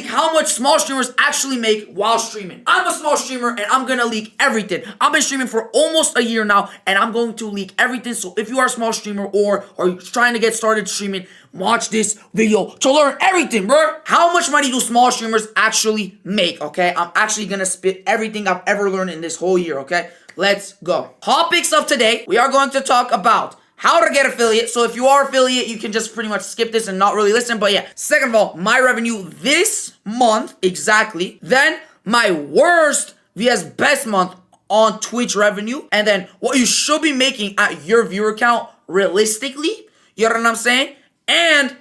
leak how much small streamers actually make while streaming. I'm a small streamer and I'm gonna leak everything. I've been streaming for almost a year now and I'm going to leak everything. So if you are a small streamer or are you trying to get started streaming, watch this video to learn everything, bro. How much money do small streamers actually make, okay? I'm actually gonna spit everything I've ever learned in this whole year, okay? Let's go. Topics of today, we are going to talk about how to get affiliate. So if you are affiliate, you can just pretty much skip this and not really listen. But yeah, second of all, my revenue this month, exactly. Then my worst vs best month on Twitch revenue. And then what you should be making at your viewer count realistically. You know what I'm saying? And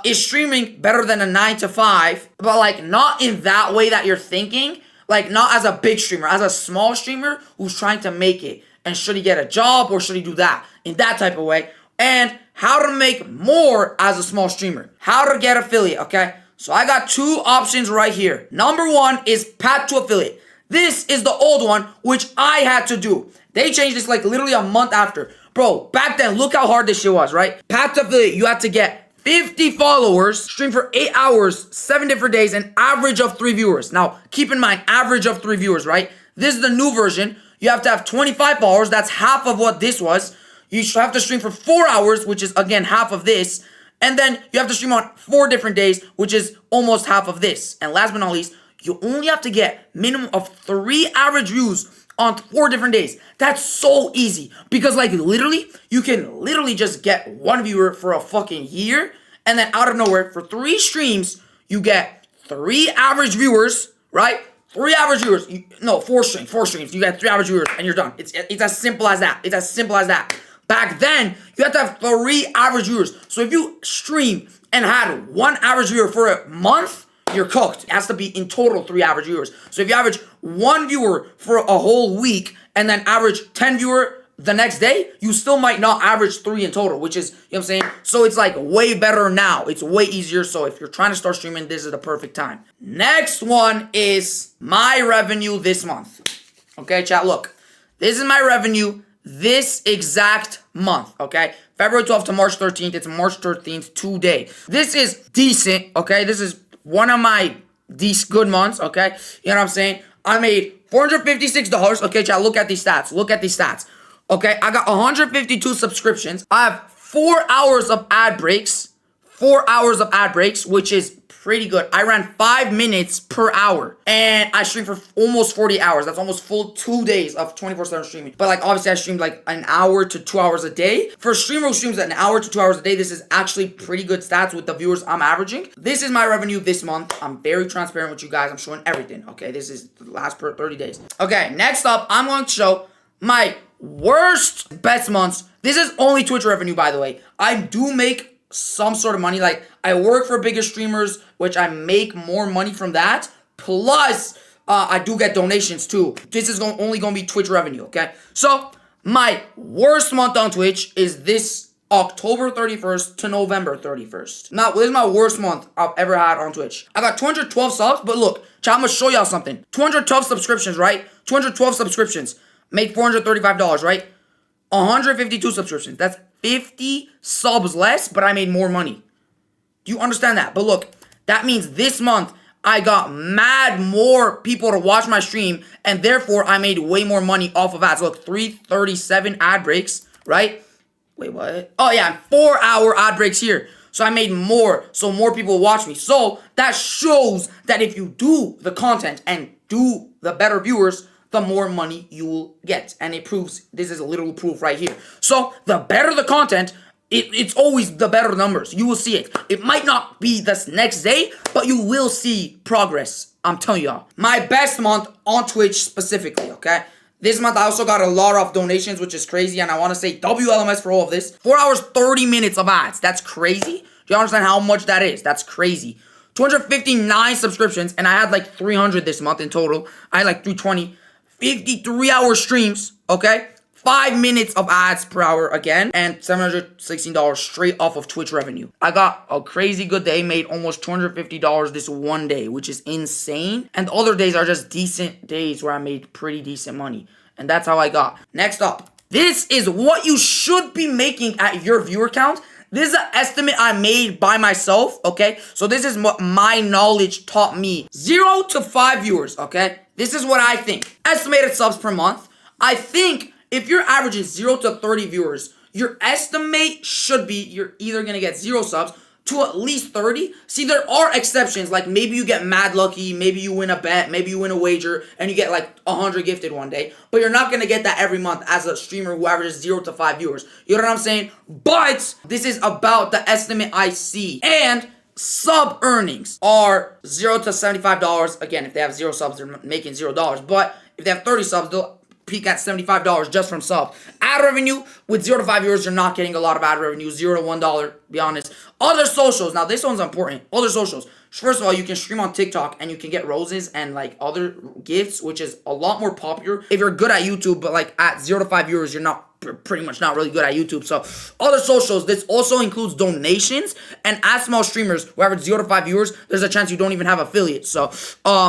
is streaming better than a 9 to 5? But like not in that way that you're thinking. Like not as a big streamer, as a small streamer who's trying to make it. And should he get a job or should he do that? In that type of way. And how to make more as a small streamer. How to get affiliate, okay? So I got two options right here. Number one is Path to Affiliate. This is the old one, which I had to do. They changed this like literally a month after. Bro, back then, look how hard this shit was, right? Path to Affiliate, you had to get 50 followers, stream for 8 hours, 7 different days, an average of 3 viewers. Now, keep in mind, average of 3 viewers, right? This is the new version. You have to have 25 followers. That's half of what this was. You should have to stream for 4 hours, which is, again, half of this. And then you have to stream on 4 different days, which is almost half of this. And last but not least, you only have to get minimum of 3 average views on 4 different days. That's so easy. Because, like, literally, you can literally just get 1 viewer for a fucking year. And then out of nowhere, for 3 streams, you get 3 average viewers, right? 3 average viewers. 4 streams. You get 3 average viewers and you're done. It's as simple as that. It's as simple as that. Back then, you had to have 3 average viewers. So if you stream and had 1 average viewer for a month, you're cooked. It has to be in total 3 average viewers. So if you average 1 viewer for a whole week and then average 10 viewer the next day, you still might not average 3 in total, which is, you know what I'm saying? So it's like way better now. It's way easier. So if you're trying to start streaming, this is the perfect time. Next one is my revenue this month. Okay, chat, look. This is my revenue this exact month, okay? February 12th to March 13th. It's March 13th today. This is decent, okay? This is one of my good months, okay? You know what I'm saying? I made $456. Okay, chat, look at these stats. Look at these stats. Okay, I got 152 subscriptions. I have 4 hours of ad breaks. 4 hours of ad breaks, which is pretty good. I ran 5 minutes per hour. And I streamed for almost 40 hours. That's almost full 2 days of 24/7 streaming. But like obviously I streamed like an hour to 2 hours a day. For a streamer who streams an hour to 2 hours a day, this is actually pretty good stats with the viewers I'm averaging. This is my revenue this month. I'm very transparent with you guys. I'm showing everything. Okay, this is the last 30 days. Okay, next up, I'm going to show my worst best months. This is only Twitch revenue, by the way. I do make some sort of money. Like, I work for bigger streamers, which I make more money from that. Plus, I do get donations too. This is only going to be Twitch revenue, okay? So, my worst month on Twitch is this October 31st to November 31st. Now, this is my worst month I've ever had on Twitch. I got 212 subs, but look, chat, I'm going to show y'all something. 212 subscriptions, right? 212 subscriptions. Make $435, right? 152 subscriptions. That's 50 subs less, but I made more money. Do you understand that? But look, that means this month I got mad more people to watch my stream, and therefore I made way more money off of ads. Look, 337 ad breaks, right? Wait, what? Oh yeah, 4-hour ad breaks here. So I made more, so more people watch me. So that shows that if you do the content and do the better viewers, the more money you will get. And it proves, this is a literal proof right here. So the better the content, it's always the better numbers. You will see it. It might not be this next day, but you will see progress. I'm telling y'all. My best month on Twitch specifically, okay? This month I also got a lot of donations, which is crazy. And I want to say WLMS for all of this. 4 hours, 30 minutes of ads. That's crazy. Do you understand how much that is? That's crazy. 259 subscriptions. And I had like 300 this month in total. I had like 320. 53-hour streams, okay? 5 minutes of ads per hour again, and $716 straight off of Twitch revenue. I got a crazy good day, made almost $250 this one day, which is insane. And the other days are just decent days where I made pretty decent money. And that's how I got. Next up, this is what you should be making at your viewer count. This is an estimate I made by myself, okay? So this is what my knowledge taught me. 0 to 5 viewers, okay? This is what I think. Estimated subs per month. I think if you're averaging 0 to 30 viewers, your estimate should be you're either going to get 0 subs to at least 30. See, there are exceptions. Like maybe you get mad lucky, maybe you win a bet, maybe you win a wager, and you get like 100 gifted one day. But you're not going to get that every month as a streamer who averages 0 to 5 viewers. You know what I'm saying? But this is about the estimate I see. And sub earnings are $0 to $75. Again, if they have 0 subs, they're making $0. But if they have 30 subs, they'll peak at $75 just from sub. Ad revenue, with 0 to 5 viewers, you're not getting a lot of ad revenue. $0 to $1, be honest. Other socials, now this one's important. Other socials. First of all, you can stream on TikTok and you can get roses and like other gifts, which is a lot more popular if you're good at YouTube, but like at 0 to 5 viewers, you're not pretty much not really good at YouTube. So other socials, this also includes donations, and as small streamers who average 0 to 5 viewers, there's a chance you don't even have affiliates. So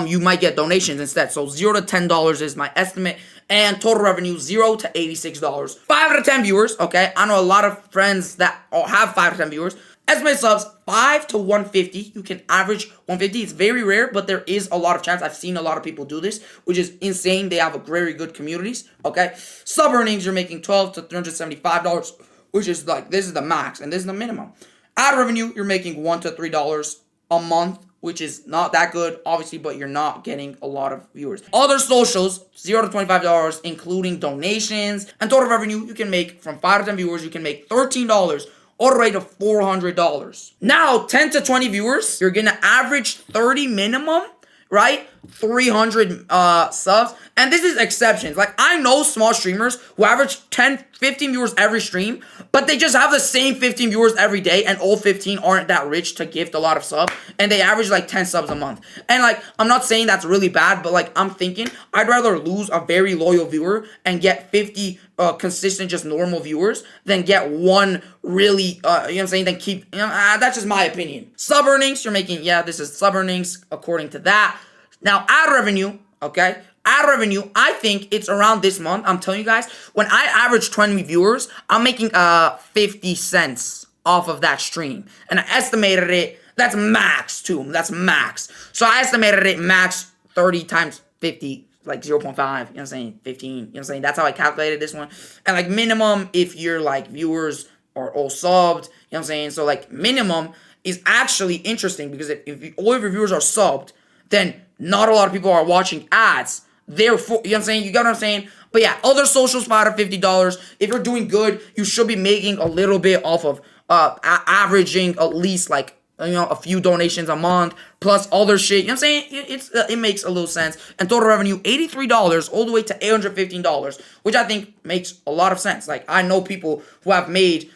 you might get donations instead. So $0 to $10 is my estimate. And total revenue, $0 to $86. 5 out of 10 viewers, okay? I know a lot of friends that have 5 to 10 viewers. Estimated subs, 5 to 150. You can average 150. It's very rare, but there is a lot of chance. I've seen a lot of people do this, which is insane. They have a very good communities, okay? Sub earnings, you're making $12 to $375, which is like, this is the max, and this is the minimum. Ad revenue, you're making $1 to $3 a month, which is not that good, obviously, but you're not getting a lot of viewers. Other socials, $0 to $25, including donations. And total revenue, you can make, from 5 to 10 viewers, you can make $13 all the way to $400. Now, 10 to 20 viewers, you're gonna average 30 minimum, right? 300 subs. And this is exceptions. Like, I know small streamers who average 10, 15 viewers every stream, but they just have the same 15 viewers every day, and all 15 aren't that rich to gift a lot of subs, and they average like 10 subs a month. And like, I'm not saying that's really bad, but like, I'm thinking I'd rather lose a very loyal viewer and get 50 consistent, just normal viewers than get one really, you know what I'm saying, then keep, you know, that's just my opinion. Sub earnings, you're making, yeah, this is sub earnings according to that. Now, ad revenue, okay? Ad revenue, I think it's around this month. I'm telling you guys, when I average 20 viewers, I'm making 50 cents off of that stream. And I estimated it, that's max too, that's max. So I estimated it max 30 times 50, like 0.5, you know what I'm saying, 15, you know what I'm saying? That's how I calculated this one. And like minimum, if your like viewers are all subbed, you know what I'm saying? So like minimum is actually interesting because if all of your viewers are subbed, then not a lot of people are watching ads. Therefore, you know what I'm saying? You get what I'm saying? But yeah, other socials, $5 to $50. If you're doing good, you should be making a little bit off of averaging at least like, you know, a few donations a month plus other shit. You know what I'm saying? It makes a little sense. And total revenue, $83 all the way to $815, which I think makes a lot of sense. Like, I know people who average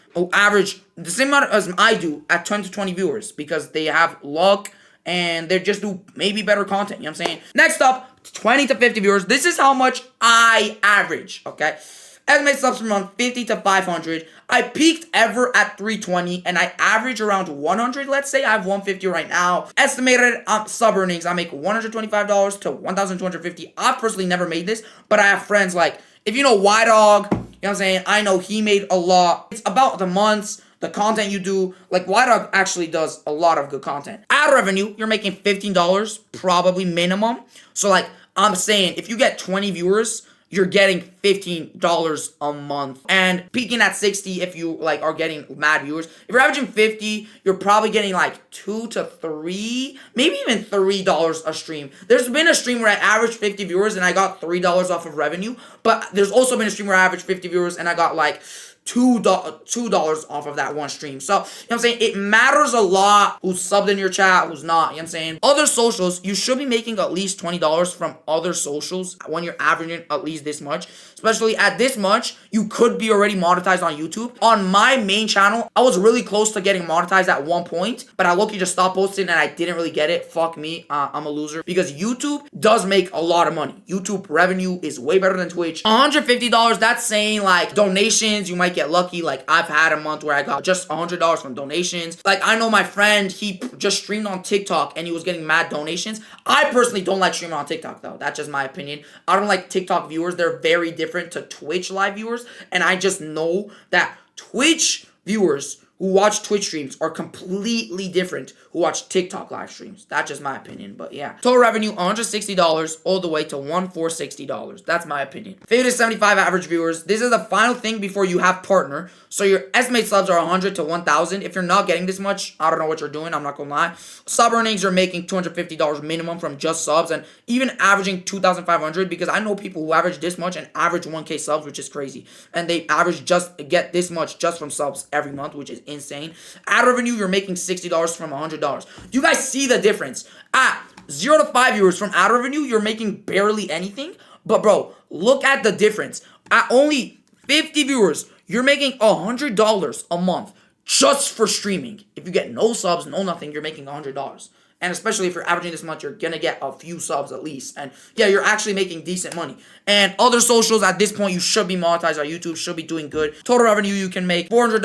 the same amount as I do at 10 to 20 viewers because they have luck and they just do maybe better content, you know what I'm saying? Next up, 20 to 50 viewers. This is how much I average, okay? Estimated subs per month, 50 to 500. I peaked ever at 320, and I average around 100, let's say. I have 150 right now. Estimated sub earnings, I make $125 to $1,250. I've personally never made this, but I have friends like, if you know Y-Dog, you know what I'm saying? I know he made a lot. It's about the months, the content you do. Like, Y-Dog actually does a lot of good content. Ad revenue, you're making $15 probably minimum. So like, I'm saying if you get 20 viewers, you're getting $15 a month. And peaking at 60 if you like are getting mad viewers. If you're averaging 50, you're probably getting like 2 to 3, maybe even $3 a stream. There's been a stream where I averaged 50 viewers and I got $3 off of revenue. But there's also been a stream where I averaged 50 viewers and I got like $2 off of that one stream. So, you know what I'm saying? It matters a lot who's subbed in your chat, who's not, you know what I'm saying? Other socials, you should be making at least $20 from other socials when you're averaging at least this much. Especially at this much, you could be already monetized on YouTube. On my main channel, I was really close to getting monetized at one point, but I low-key just stopped posting and I didn't really get it. Fuck me, I'm a loser. Because YouTube does make a lot of money. YouTube revenue is way better than Twitch. $150, that's saying like donations, you might get lucky. Like, I've had a month where I got just $100 from donations. Like, I know my friend, he just streamed on TikTok and he was getting mad donations. I personally don't like streaming on TikTok though. That's just my opinion. I don't like TikTok viewers. They're very different to Twitch live viewers. And I just know that Twitch viewers who watch Twitch streams are completely different who watch TikTok live streams. That's just my opinion, but yeah. Total revenue, $160 all the way to $1,460. That's my opinion. 50 to 75 average viewers. This is the final thing before you have partner. So your estimated subs are 100 to 1,000. If you're not getting this much, I don't know what you're doing. I'm not gonna lie. Sub earnings are making $250 minimum from just subs and even averaging 2,500 because I know people who average this much and average 1K subs, which is crazy. And they average just get this much just from subs every month, which is insane. Ad revenue, you're making $60 from $100. You guys see the difference. At 0 to 5 viewers from ad revenue, you're making barely anything. But bro, look at the difference. At only 50 viewers, you're making $100 a month just for streaming. If you get no subs, no nothing, you're making $100. And especially if you're averaging this much, you're gonna get a few subs at least. And yeah, you're actually making decent money. And other socials at this point, you should be monetized on YouTube, should be doing good. Total revenue, you can make $400,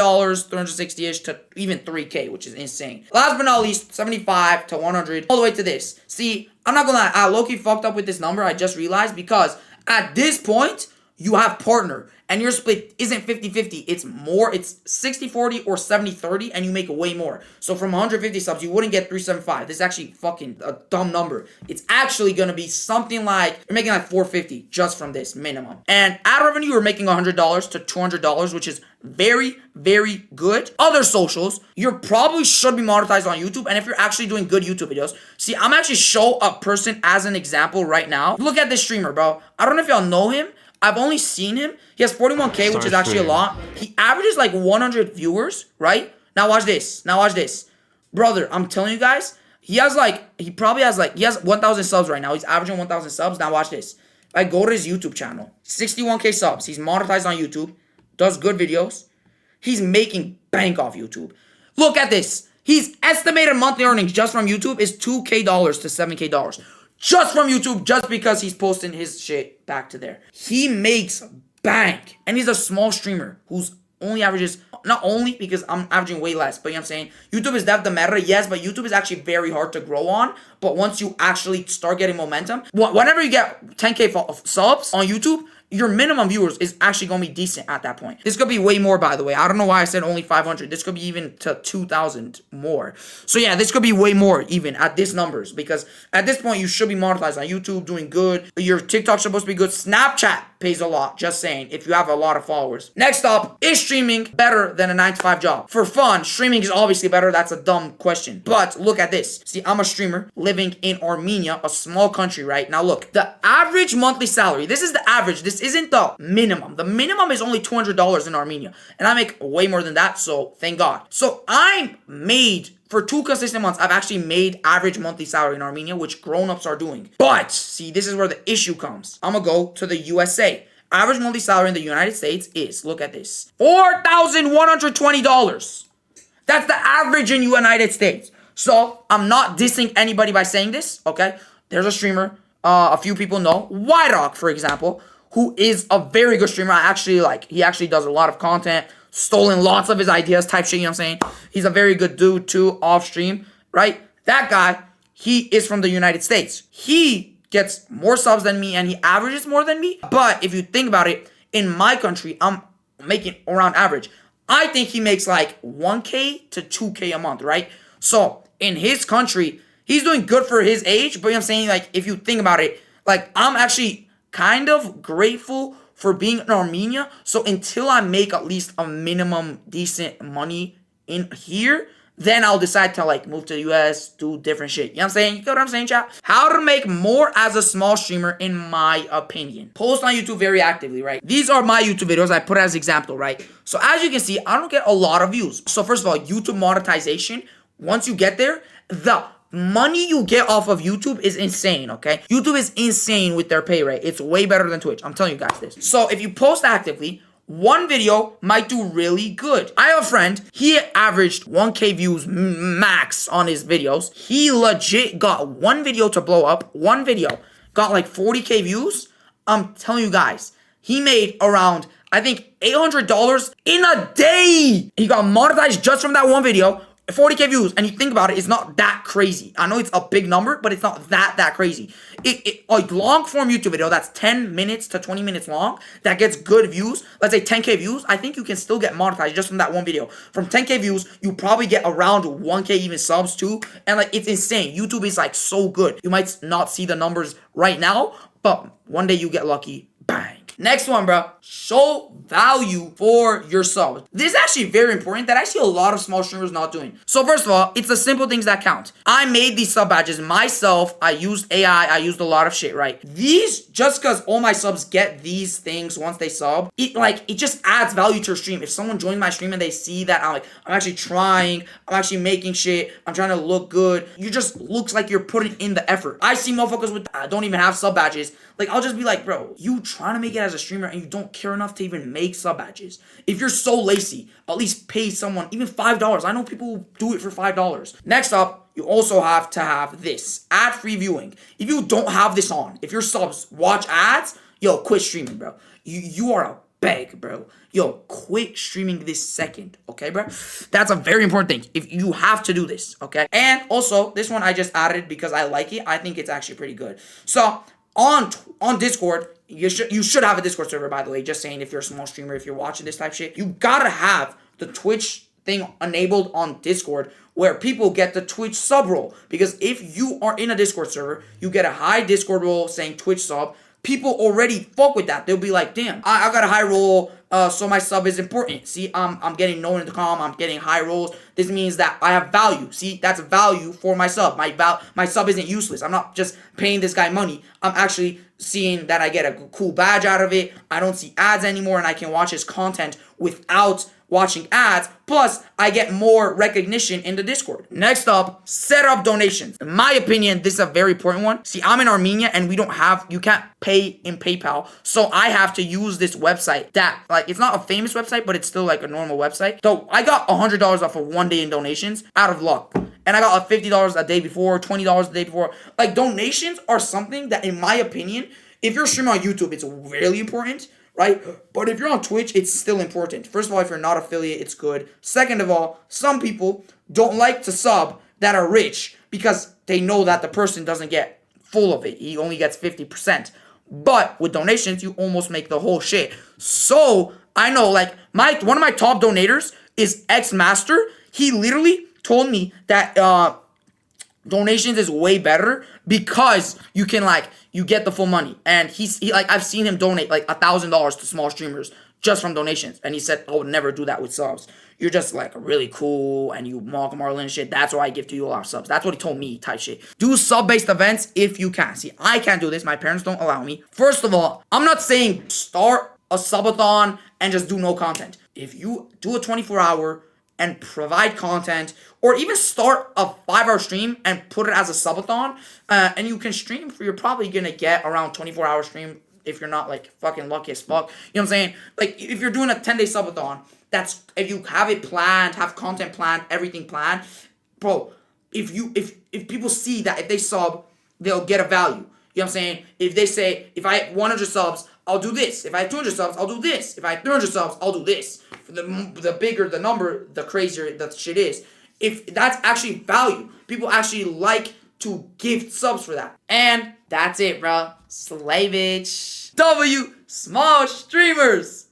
360-ish to even 3K, which is insane. Last but not least, 75 to 100, all the way to this. See, I'm not gonna lie, I low-key fucked up with this number, I just realized, because at this point, you have partner, and your split isn't 50-50, it's more, it's 60-40 or 70-30, and you make way more. So from 150 subs, you wouldn't get 375. This is actually fucking a dumb number. It's actually gonna be something like, you're making like 450 just from this minimum. And ad revenue, you're making $100 to $200, which is very, very good. Other socials, you probably should be monetized on YouTube, and if you're actually doing good YouTube videos, see, I'm actually show a person as an example right now. Look at this streamer, bro. I don't know if y'all know him. I've only seen him. He has 41K, which is actually a lot. He averages like 100 viewers, right? Now watch this. Now watch this. Brother, I'm telling you guys, he has 1,000 subs right now. He's averaging 1,000 subs. Now watch this. I go to his YouTube channel. 61K subs. He's monetized on YouTube. Does good videos. He's making bank off YouTube. Look at this. His estimated monthly earnings just from YouTube is $2K to $7K. Just from YouTube, just because he's posting his shit back to there. He makes bank. And he's a small streamer who's only averages, not only because I'm averaging way less, but you know what I'm saying? YouTube is definitely the meta, yes, but YouTube is actually very hard to grow on. But once you actually start getting momentum, whenever you get 10K subs on YouTube, your minimum viewers is actually going to be decent at that point. This could be way more, by the way. I don't know why I said only 500. This could be even to 2,000 more. So yeah, this could be way more even at these numbers, because at this point, you should be monetized on YouTube, doing good. Your TikTok's supposed to be good. Snapchat pays a lot, just saying, if you have a lot of followers. Next up, is streaming better than a 9-to-5 job? For fun, streaming is obviously better. That's a dumb question. But look at this. See, I'm a streamer living in Armenia, a small country, right? Now look, the average monthly salary, this is the average. This isn't the minimum. The minimum is only $200 in Armenia. And I make way more than that, so thank God. So I'm made, for 2 consistent months, I've actually made average monthly salary in Armenia, which grown-ups are doing. But, see, this is where the issue comes. I'm gonna go to the USA. Average monthly salary in the United States is, look at this, $4,120. That's the average in United States. So, I'm not dissing anybody by saying this, okay? There's a streamer, a few people know, Wyrock, for example, who is a very good streamer. He actually does a lot of content, stolen lots of his ideas type shit, you know what I'm saying? He's a very good dude too, off stream, right? That guy, he is from the United States. He gets more subs than me and he averages more than me. But if you think about it, in my country, I'm making around average. I think he makes like 1K to 2K a month, right? So in his country, he's doing good for his age, but you know what I'm saying? Like, if you think about it, like, I'm actually kind of grateful for being in Armenia. So until I make at least a minimum decent money in here, then I'll decide to like move to the US, do different shit. You know what I'm saying? You get what I'm saying, chat? How to make more as a small streamer, in my opinion. Post on YouTube very actively, right? These are my YouTube videos. I put it as example, right? So as you can see, I don't get a lot of views. So first of all, YouTube monetization, once you get there, the money you get off of YouTube is insane, okay? YouTube is insane with their pay rate. It's way better than Twitch. I'm telling you guys this. So if you post actively, one video might do really good. I have a friend, he averaged 1K views max on his videos. He legit got one video to blow up. One video got like 40K views. I'm telling you guys, he made around, I think, $800 in a day. He got monetized just from that one video. 40K views, and you think about it, it's not that crazy. I know it's a big number, but it's not that crazy. Like long form YouTube video that's 10 minutes to 20 minutes long that gets good views, let's say 10K views, I think you can still get monetized just from that one video. From 10K views, you probably get around 1K even subs too, and like it's insane. YouTube is like so good. You might not see the numbers right now, but one day you get lucky, bang. Next one, bro. Show value for your subs. This is actually very important that I see a lot of small streamers not doing. So first of all, it's the simple things that count. I made these sub badges myself. I used AI. I used a lot of shit, right? These, just because all my subs get these things once they sub, it just adds value to your stream. If someone joins my stream and they see that I'm actually trying, I'm actually making shit, I'm trying to look good, you just looks like you're putting in the effort. I see motherfuckers with don't even have sub badges. Like, I'll just be like, bro, you trying to make it as a streamer and you don't care enough to even make sub badges. If you're so lazy, at least pay someone even $5. I know people who do it for $5. Next up, you also have to have this, ad-free viewing. If you don't have this on, if your subs watch ads, yo, quit streaming, bro. You are a beg, bro. Yo, quit streaming this second, okay, bro? That's a very important thing. If you have to do this, okay? And also, this one I just added because I like it. I think it's actually pretty good. So, on Discord, you should have a Discord server, by the way. Just saying, if you're a small streamer, if you're watching this type of shit, you gotta have the Twitch thing enabled on Discord where people get the Twitch sub role. Because if you are in a Discord server, you get a high Discord role saying Twitch sub. People already fuck with that. They'll be like, damn, I got a high roll, so my sub is important. See, I'm getting known in the com, I'm getting high rolls. This means that I have value. See, that's value for my sub. My sub isn't useless. I'm not just paying this guy money. I'm actually seeing that I get a cool badge out of it. I don't see ads anymore, and I can watch his content without watching ads. Plus, I get more recognition in the Discord. Next up, set up donations. In my opinion, this is a very important one. See, I'm in Armenia and you can't pay in PayPal. So I have to use this website that, like, it's not a famous website, but it's still like a normal website. So I got $100 off of 1 day in donations out of luck. And I got $50 a day before, $20 the day before. Like, donations are something that, in my opinion, if you're streaming on YouTube, it's really important, right? But if you're on Twitch, it's still important. First of all, if you're not affiliate, it's good. Second of all, some people don't like to sub that are rich because they know that the person doesn't get full of it. He only gets 50%. But with donations, you almost make the whole shit. So I know, like, one of my top donators is X Master. He literally told me that donations is way better because you can, like, you get the full money. And I've seen him donate like $1,000 to small streamers just from donations. And he said, I would never do that with subs. You're just like really cool and you mock Marlon and shit. That's why I give to you a lot of subs. That's what he told me type shit. Do sub-based events if you can. See, I can't do this. My parents don't allow me. First of all, I'm not saying start a subathon and just do no content. If you do a 24-hour and provide content, or even start a 5-hour stream and put it as a subathon, and you can stream you're probably gonna get around 24-hour stream if you're not like fucking lucky as fuck. You know what I'm saying? Like, if you're doing a 10-day subathon, that's, if you have it planned, have content planned, everything planned, bro, if people see that if they sub, they'll get a value. You know what I'm saying? If they say, if I have 100 subs, I'll do this. If I have 200 subs, I'll do this. If I have 300 subs, I'll do this. The bigger the number, the crazier the shit is. If that's actually value, people actually like to give subs for that. And that's it, bro. Slavage. W small streamers.